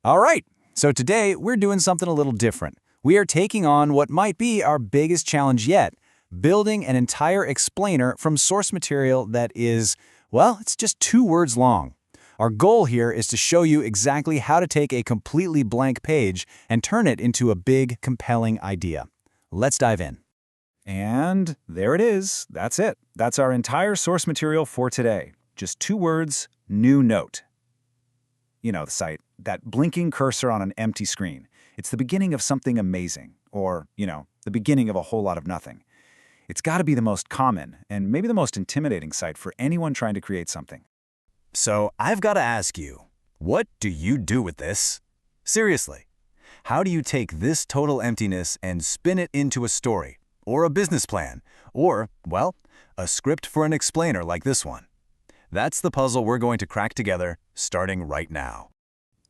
All right, so today we're doing something a little different. We are taking on what might be our biggest challenge yet, building an entire explainer from source material that is, well, it's just 2 words long. Our goal here is to show you exactly how to take a completely blank page and turn it into a big, compelling idea. Let's dive in. And there it is. That's it. That's our entire source material for today. Just 2 words, new note. You know the site, that blinking cursor on an empty screen. It's the beginning of something amazing, or, the beginning of a whole lot of nothing. It's got to be the most common and maybe the most intimidating site for anyone trying to create something. So I've got to ask you, what do you do with this? Seriously, how do you take this total emptiness and spin it into a story, or a business plan, or, well, a script for an explainer like this one? That's the puzzle we're going to crack together, starting right now.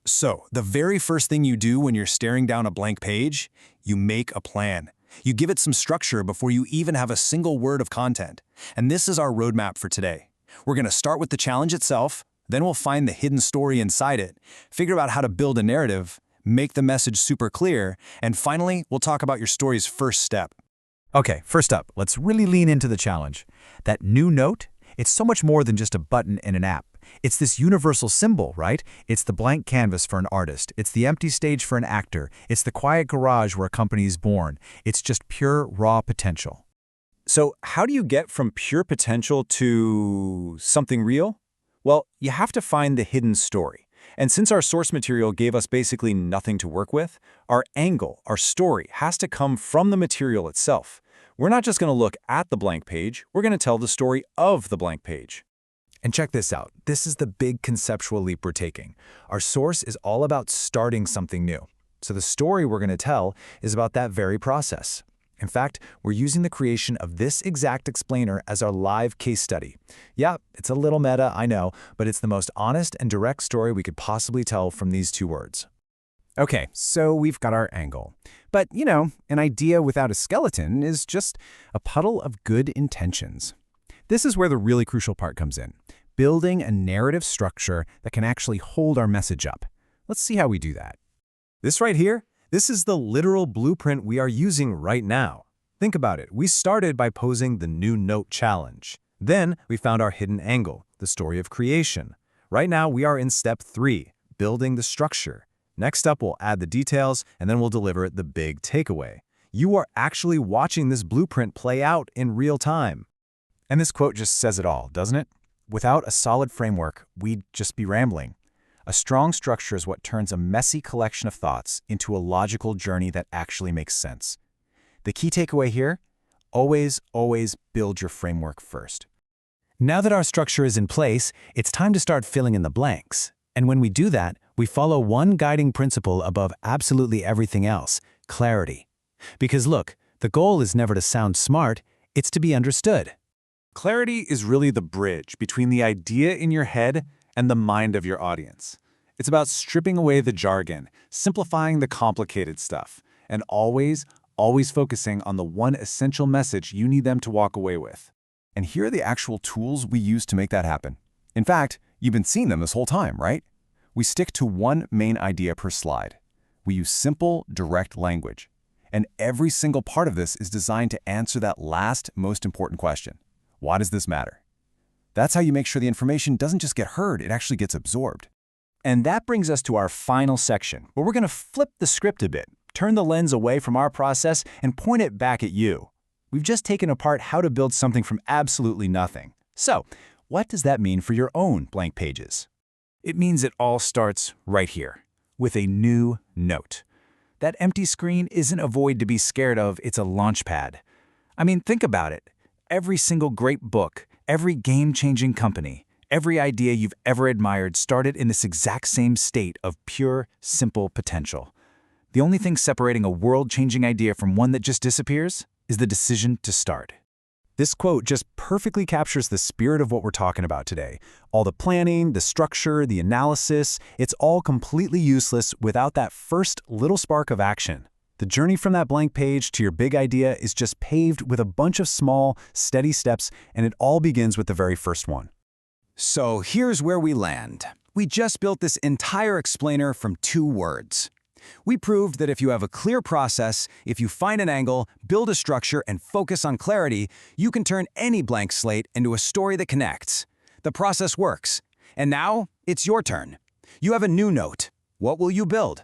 So, the very first thing you do when you're staring down a blank page, you make a plan. You give it some structure before you even have a single word of content. And this is our roadmap for today. We're going to start with the challenge itself, then we'll find the hidden story inside it, figure out how to build a narrative, make the message super clear, and finally, we'll talk about your story's first step. Okay, first up, let's really lean into the challenge. That new note, it's so much more than just a button in an app. It's this universal symbol, right? It's the blank canvas for an artist. It's the empty stage for an actor. It's the quiet garage where a company is born. It's just pure, raw potential. So how do you get from pure potential to something real? Well, you have to find the hidden story. And since our source material gave us basically nothing to work with, our angle, our story, has to come from the material itself. We're not just going to look at the blank page, we're going to tell the story of the blank page. And check this out. This is the big conceptual leap we're taking. Our source is all about starting something new. So the story we're going to tell is about that very process. In fact, we're using the creation of this exact explainer as our live case study. Yeah, it's a little meta, I know, but it's the most honest and direct story we could possibly tell from these 2 words. Okay, so we've got our angle. But, an idea without a skeleton is just a puddle of good intentions. This is where the really crucial part comes in, building a narrative structure that can actually hold our message up. Let's see how we do that. This right here, this is the literal blueprint we are using right now. Think about it. We started by posing the new note challenge. Then we found our hidden angle, the story of creation. Right now we are in step 3, building the structure. Next up, we'll add the details, and then we'll deliver the big takeaway. You are actually watching this blueprint play out in real time. And this quote just says it all, doesn't it? Without a solid framework, we'd just be rambling. A strong structure is what turns a messy collection of thoughts into a logical journey that actually makes sense. The key takeaway here? Always build your framework first. Now that our structure is in place, it's time to start filling in the blanks. And when we do that, we follow one guiding principle above absolutely everything else: clarity. Because look, the goal is never to sound smart, it's to be understood. Clarity is really the bridge between the idea in your head and the mind of your audience. It's about stripping away the jargon, simplifying the complicated stuff, and always focusing on the one essential message you need them to walk away with. And here are the actual tools we use to make that happen. In fact, you've been seeing them this whole time, right? We stick to one main idea per slide. We use simple, direct language. And every single part of this is designed to answer that last, most important question. Why does this matter? That's how you make sure the information doesn't just get heard, it actually gets absorbed. And that brings us to our final section, where we're going to flip the script a bit, turn the lens away from our process, and point it back at you. We've just taken apart how to build something from absolutely nothing. So, what does that mean for your own blank pages? It means it all starts right here, with a new note. That empty screen isn't a void to be scared of, it's a launch pad. I mean, think about it. Every single great book, every game-changing company, every idea you've ever admired started in this exact same state of pure, simple potential. The only thing separating a world-changing idea from one that just disappears is the decision to start. This quote just perfectly captures the spirit of what we're talking about today. All the planning, the structure, the analysis, it's all completely useless without that first little spark of action. The journey from that blank page to your big idea is just paved with a bunch of small, steady steps, and it all begins with the very first one. So here's where we land. We just built this entire explainer from 2 words. We proved that if you have a clear process, if you find an angle, build a structure, and focus on clarity, you can turn any blank slate into a story that connects. The process works. And now, it's your turn. You have a new note. What will you build?